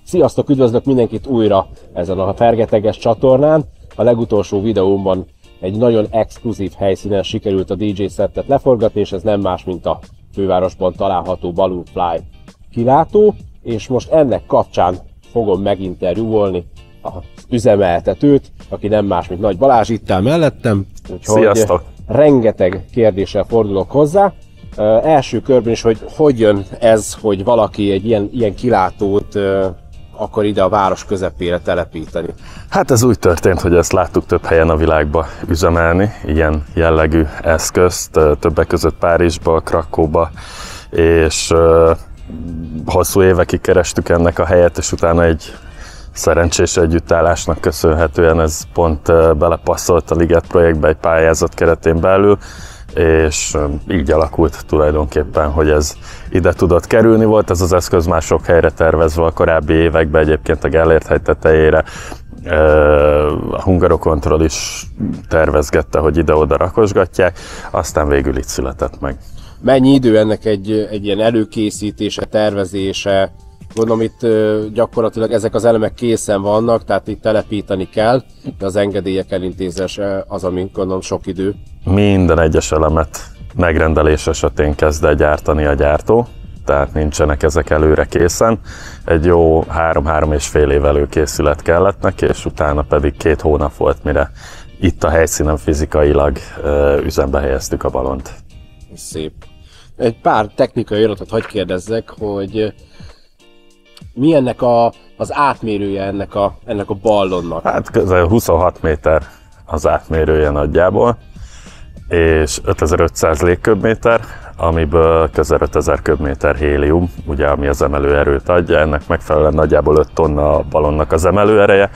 Sziasztok, üdvözlök mindenkit újra ezen a fergeteges csatornán. A legutolsó videómban egy nagyon exkluzív helyszínen sikerült a DJ szettet leforgatni, és ez nem más, mint a fővárosban található Balloon Fly kilátó, és most ennek kapcsán fogom meginterjúvolni az üzemeltetőt, aki nem más, mint Nagy Balázs, itt áll mellettem. Úgyhogy sziasztok! Rengeteg kérdéssel fordulok hozzá. Első körben is, hogy jön ez, hogy valaki egy ilyen kilátót akar ide a város közepére telepíteni? Hát ez úgy történt, hogy ezt láttuk több helyen a világban üzemelni, ilyen jellegű eszközt, többek között Párizsba, Krakóba, és hosszú évekig kerestük ennek a helyet, és utána egy szerencsés együttállásnak köszönhetően ez pont belepasszolt a Liget projektbe egy pályázat keretén belül, és így alakult tulajdonképpen, hogy ez ide tudott kerülni. Volt ez az eszköz már sok helyre tervezve a korábbi években, egyébként a Gellért hegy tetejére. A Hungarocontrol is tervezgette, hogy ide-oda rakosgatják, aztán végül itt született meg. Mennyi idő ennek egy ilyen előkészítése, tervezése? Gondolom itt gyakorlatilag ezek az elemek készen vannak, tehát itt telepíteni kell, de az engedélyek elintézése az, ami gondolom sok idő. Minden egyes elemet megrendelés esetén kezd el gyártani a gyártó, tehát nincsenek ezek előre készen. Egy jó 3-3,5 év előkészület kellett neki, és utána pedig 2 hónap volt, mire itt a helyszínen fizikailag üzembe helyeztük a balont. Szép. Egy pár technikai adatot hadd kérdezzek, hogy mi ennek az átmérője ennek a ballonnak? Hát közel 26 méter az átmérője nagyjából, és 5500 légköbméter, amiből közel 5000 köbméter hélium, ugye, ami az emelőerőt adja. Ennek megfelelően nagyjából 5 tonna a ballonnak az emelőereje,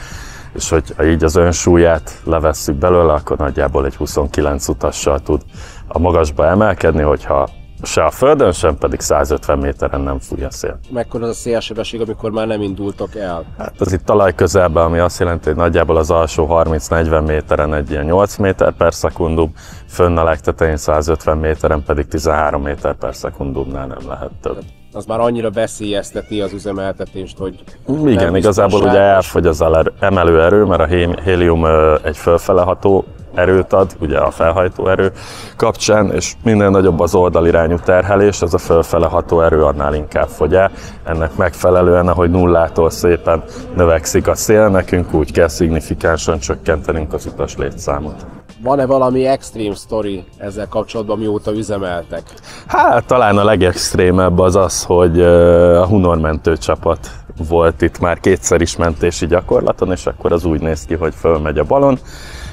és hogy így az önsúlyát levesszük belőle, akkor nagyjából egy 29 utassal tud a magasba emelkedni, hogyha se a földön, sem pedig 150 méteren nem fúj a szél. Mekkora az a szélsebesség, amikor már nem indultok el? Hát az itt talaj közelben, ami azt jelenti, hogy nagyjából az alsó 30-40 méteren egy ilyen 8 méter per szekundum, fönn a legtetején 150 méteren pedig 13 méter per szekundumnál nem lehet több. Az már annyira veszélyezteti az üzemeltetést, hogy... Igen, igazából ugye elfogy az emelőerő, mert a hélium egy fölfeleható erőt ad, ugye a felhajtó erő kapcsán, és minél nagyobb az oldalirányú terhelés, ez a fölfele ható erő annál inkább fogy el. Ennek megfelelően, ahogy nullától szépen növekszik a szél, nekünk úgy kell szignifikánsan csökkentenünk az utas létszámot. Van-e valami extreme story ezzel kapcsolatban, mióta üzemeltek? Hát talán a legextrémebb az, hogy a Hunor mentőcsapat volt itt már kétszer is mentési gyakorlaton, és akkor az úgy néz ki, hogy fölmegy a balon,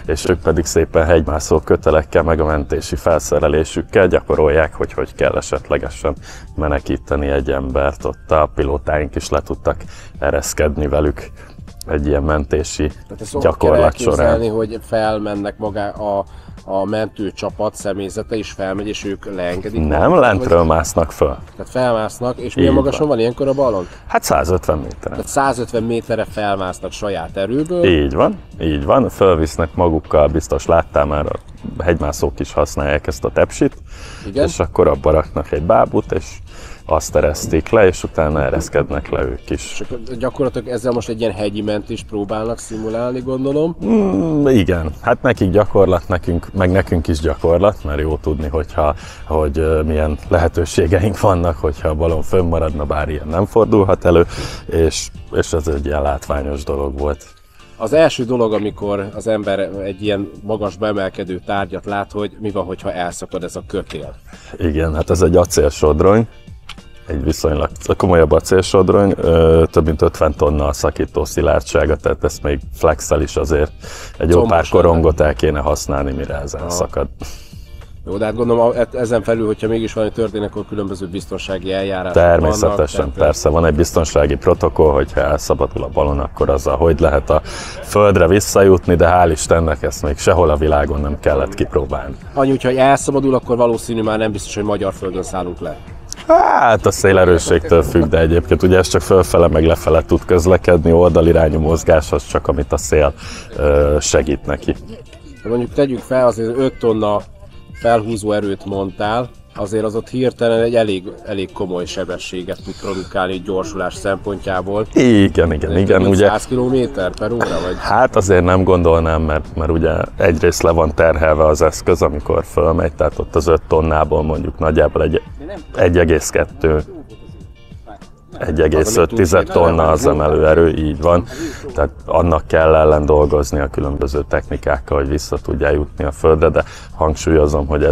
és ők pedig szépen hegymászó kötelekkel, meg a mentési felszerelésükkel gyakorolják, hogy kell esetlegesen menekíteni egy embert. Ott a pilótáink is le tudtak ereszkedni velük egy ilyen mentési gyakorlat során. Hogy felmennek magá a mentőcsapat személyzete is felmegy, és ők leengedik? Nem, lentről másznak föl. Tehát felmásznak, és milyen magason van ilyenkor a ballon? Hát 150 méteren. Tehát 150 méterre felmásznak saját erőből? Így van, fölvisznek magukkal, biztos láttál már, a hegymászók is használják ezt a tepsit. Igen? És akkor abba raknak egy bábút, és azt eresztik le, és utána ereszkednek le ők is. És gyakorlatilag ezzel most egy ilyen hegyi mentést próbálnak szimulálni, gondolom? Igen, hát nekik gyakorlat, nekünk is gyakorlat, mert jó tudni, hogy milyen lehetőségeink vannak, hogyha a balon fönnmaradna, bár ilyen nem fordulhat elő, és ez egy ilyen látványos dolog volt. Az első dolog, amikor az ember egy ilyen magasba emelkedő tárgyat lát, hogy mi van, hogyha elszakad ez a kötél? Igen, hát ez egy acélsodrony, egy viszonylag komolyabb acélsodrony, több mint 50 tonna a szakító szilárdsága, tehát ezt még flexel is azért egy jó pár korongot el kéne használni, mire ez elszakad. Jó, de hát gondolom ezen felül, hogyha mégis valami történik, akkor különböző biztonsági eljárások természetesen, vannak. Persze van egy biztonsági protokoll, hogyha elszabadul a balon, akkor azzal hogy lehet a földre visszajutni, de hál' Istennek ezt még sehol a világon nem kellett kipróbálni. Annyi, hogyha elszabadul, akkor valószínű már nem biztos, hogy magyar földön szállunk le. Hát a szélerősségtől függ, de egyébként ugye ez csak fölfele meg lefele tud közlekedni, oldalirányú mozgás az csak amit a szél segít neki. Mondjuk tegyük fel, azért 5 tonna felhúzó erőt mondtál, azért az ott hirtelen egy elég komoly sebességet tud produkálni gyorsulás szempontjából. Igen. Ugye 100 km/h vagy? Hát azért nem gondolnám, mert ugye egyrészt le van terhelve az eszköz, amikor fölmegy, tehát ott az 5 tonnából mondjuk nagyjából 1,5 tonna az emelőerő, így van. Tehát annak kell ellen dolgozni a különböző technikákkal, hogy vissza tudjál jutni a földre, de hangsúlyozom, hogy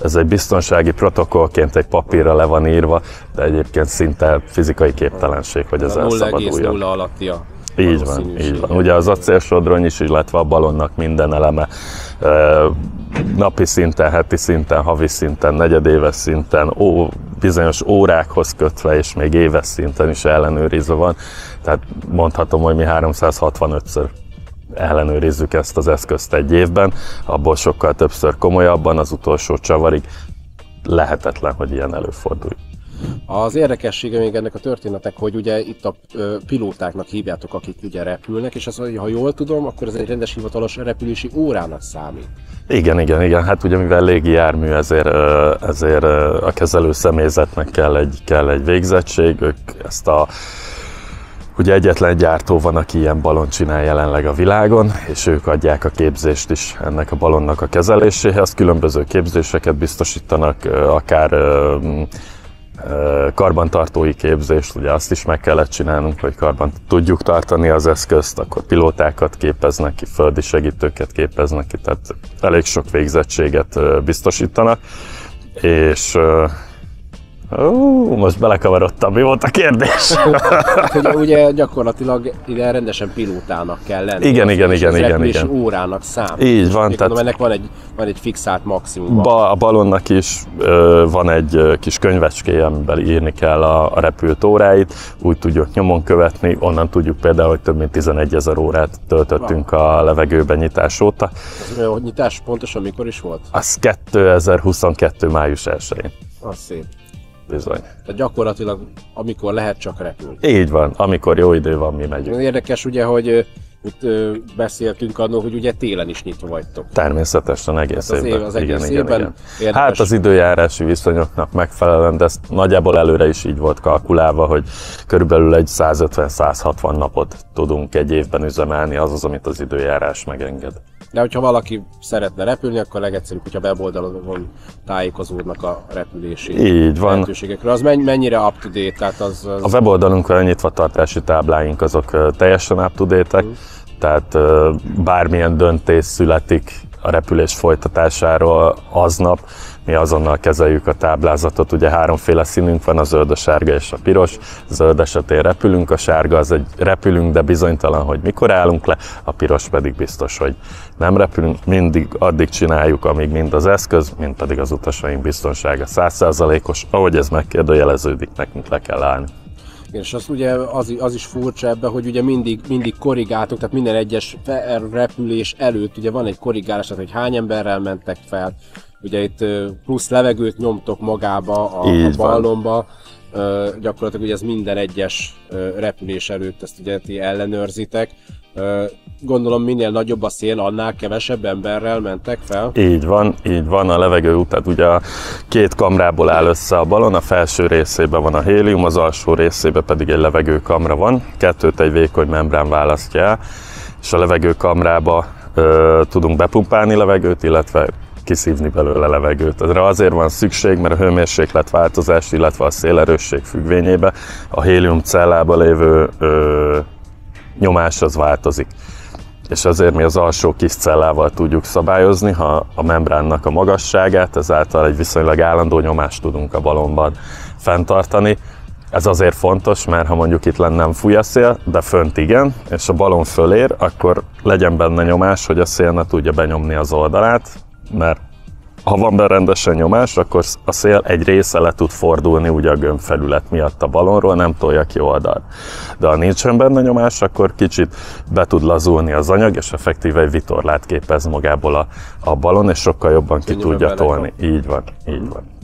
ez egy biztonsági protokollként egy papírra le van írva, de egyébként szinte fizikai képtelenség, hogy ez elszabaduljon. 0,0 alatti a így van. Ugye az acélsodrony is, illetve a balonnak minden eleme napi szinten, heti szinten, havi szinten, negyedéves szinten, bizonyos órákhoz kötve, és még éves szinten is ellenőrizve van. Tehát mondhatom, hogy mi 365-ször ellenőrizzük ezt az eszközt egy évben, abból sokkal többször komolyabban, az utolsó csavarig lehetetlen, hogy ilyen előfordulj. Az érdekessége még ennek a történetek, hogy ugye itt a pilótáknak hívjátok, akik ugye repülnek, és az, hogy ha jól tudom, akkor ez egy rendes hivatalos repülési órának számít. Igen. Hát ugye mivel légi jármű, ezért a kezelő személyzetnek kell egy végzettség, ők ezt ugye egyetlen gyártó van, aki ilyen balon csinál jelenleg a világon, és ők adják a képzést is ennek a balonnak a kezeléséhez. Különböző képzéseket biztosítanak, akár karbantartói képzést, ugye azt is meg kellett csinálnunk, hogy karban tudjuk tartani az eszközt, akkor pilótákat képeznek ki, földi segítőket képeznek ki, tehát elég sok végzettséget biztosítanak, és most belekavarodtam, mi volt a kérdés? ugye gyakorlatilag ide rendesen pilótának kell lenni. Igen. Órának számít. Így van. Tehát ennek van egy fixált maximum. A balonnak is van egy kis könyvecskéje, amiben írni kell a repült óráit, úgy tudjuk nyomon követni, onnan tudjuk például, hogy több mint 11 000 órát töltöttünk a levegőben nyitás óta. A nyitás pontosan mikor is volt? Az 2022. május 1-én. Az szép. Bizony. Tehát gyakorlatilag amikor lehet, csak repül. Így van, amikor jó idő van, mi megyünk. Érdekes ugye, hogy itt beszéltünk annól, hogy ugye télen is nyitva vagytok. Természetesen egész évben. Az egész évben. Hát az időjárási viszonyoknak megfelelően, de ez nagyjából előre is így volt kalkulálva, hogy körülbelül egy 150-160 napot tudunk egy évben üzemelni, az, amit az időjárás megenged. De hogyha valaki szeretne repülni, akkor legegyszerűbb, hogyha weboldalon tájékozódnak a repülési lehetőségekről. Az mennyire up-to-date? Tehát a weboldalunkon a nyitvatartási tábláink azok teljesen up-to-date-ek, tehát bármilyen döntés születik a repülés folytatásáról aznap, mi azonnal kezeljük a táblázatot. Ugye háromféle színünk van, a zöld, a sárga és a piros. Zöld esetén repülünk, a sárga az egy repülünk, de bizonytalan, hogy mikor állunk le, a piros pedig biztos, hogy nem repülünk. Mindig addig csináljuk, amíg mind az eszköz, mind pedig az utasaink biztonsága 100%-os. Ahogy ez megkérdőjeleződik, nekünk le kell állni. És az ugye az is furcsa ebben, hogy ugye mindig korrigáltok, tehát minden egyes repülés előtt ugye van egy korrigálás, tehát hogy hány emberrel mentek fel, ugye itt plusz levegőt nyomtok magába a ballonba, gyakorlatilag ugye ez minden egyes repülés előtt ezt ugye ti ellenőrzitek. Gondolom minél nagyobb a szél, annál kevesebb emberrel mentek fel? Így van, a levegő utat ugye a két kamrából áll össze a balon, a felső részében van a hélium, az alsó részében pedig egy levegőkamra van, kettőt egy vékony membrán választja el, és a levegőkamrába tudunk bepumpálni levegőt, illetve kiszívni belőle levegőt. Erre azért van szükség, mert a hőmérsékletváltozás, illetve a szélerősség függvényében a hélium cellában lévő nyomás az változik. És azért mi az alsó kis cellával tudjuk szabályozni, ha a membránnak a magasságát, ezáltal egy viszonylag állandó nyomást tudunk a balonban fenntartani. Ez azért fontos, mert ha mondjuk itt lenne nem fúj a szél, de fönt igen, és a balon fölér, akkor legyen benne nyomás, hogy a szél ne tudja benyomni az oldalát, mert ha van benne rendesen nyomás, akkor a szél egy része le tud fordulni ugye a gömbfelület miatt a balonról, nem tolja ki oldalt. De ha nincsen benne nyomás, akkor kicsit be tud lazulni az anyag, és effektíve egy vitorlát képez magából a balon, és sokkal jobban ki tudja tolni. Így van.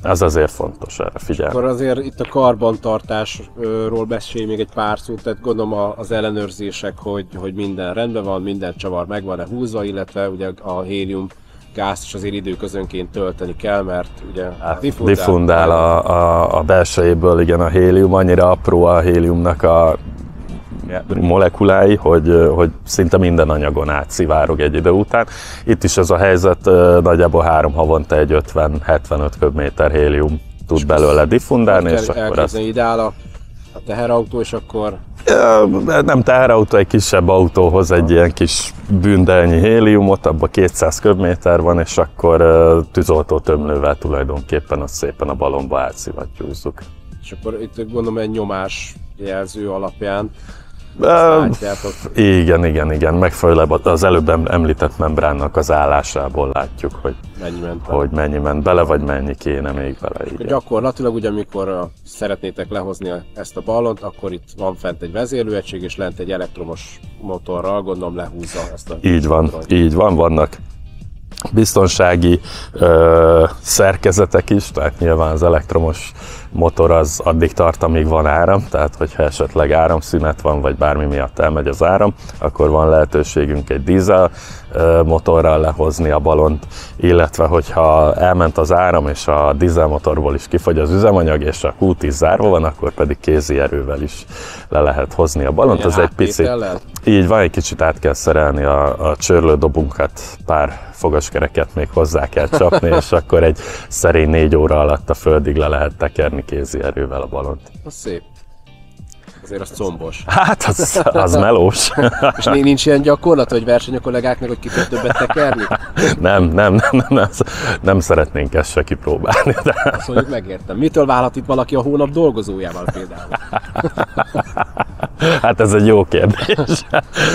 Ez azért fontos, erre figyelni. Akkor azért itt a karbantartásról beszélj még egy pár szót, tehát gondolom az ellenőrzések, hogy minden rendben van, minden csavar meg van-e húzva, illetve ugye a hélium gázt is azért időközönként tölteni kell, mert ugye diffundál a belsejéből, igen, a hélium, annyira apró a héliumnak a molekulái, hogy szinte minden anyagon átszivárog egy idő után. Itt is ez a helyzet, nagyjából 3 havonta egy 50-75 köbméter hélium tud belőle diffundálni, és akkor ezt... ide áll a teherautó, és akkor... Nem teherautó, egy kisebb autóhoz egy ilyen kis bündelnyi héliumot, abban 200 köbméter van, és akkor tűzoltó tömlővel tulajdonképpen azt szépen a ballonba átszivattyúzzuk. És akkor itt gondolom egy nyomás jelző alapján igen, megfelelően az előbb említett membránnak az állásából látjuk, hogy mennyi ment bele, vagy mennyi kéne még bele. Igen. Gyakorlatilag ugye, amikor szeretnétek lehozni ezt a ballont, akkor itt van fent egy vezérlőegység, és lent egy elektromos motorral, gondolom lehúzza ezt a... Így van, vannak biztonsági szerkezetek is, tehát nyilván az elektromos motor az addig tart, amíg van áram, tehát hogyha esetleg áramszünet van, vagy bármi miatt elmegy az áram, akkor van lehetőségünk egy dízel motorral lehozni a ballont, illetve hogyha elment az áram, és a dízelmotorból is kifogy az üzemanyag, és a Q10 zárva van, akkor pedig kézi erővel is le lehet hozni a ballont. Az egy picit, így van, egy kicsit át kell szerelni a csörlődobunkat, pár fogaskereket még hozzá kell csapni, és akkor egy szerény 4 óra alatt a földig le lehet tekerni kézi erővel a ballont. Az szép. Azért az combos. Hát az melós. És nincs ilyen gyakorlat, hogy versenykollégáknak, hogy ki tud többet tekerni? Nem szeretnénk ezt se kipróbálni. De... Azt mondjuk, megértem. Mitől válhat itt valaki a hónap dolgozójával például? Hát ez egy jó kérdés.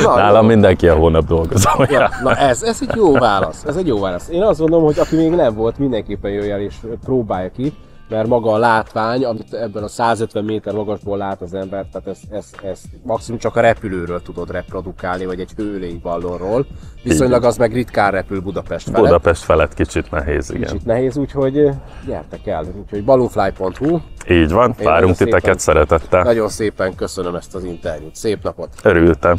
Nálam mindenki a hónap dolgozója. Ja, na ez egy jó válasz. Ez egy jó válasz. Én azt gondolom, hogy aki még nem volt, mindenképpen jöjjön és próbálja ki, mert maga a látvány, amit ebben a 150 méter magasból lát az ember, tehát ezt maximum csak a repülőről tudod reprodukálni, vagy egy hőlény ballonról. Viszonylag az meg ritkán repül Budapest felett. Budapest felett kicsit nehéz, igen. Kicsit nehéz, úgyhogy gyertek el. Úgyhogy balloonfly.hu. Így van, várunk titeket szeretettel. Nagyon szépen köszönöm ezt az interjút. Szép napot! Örültem.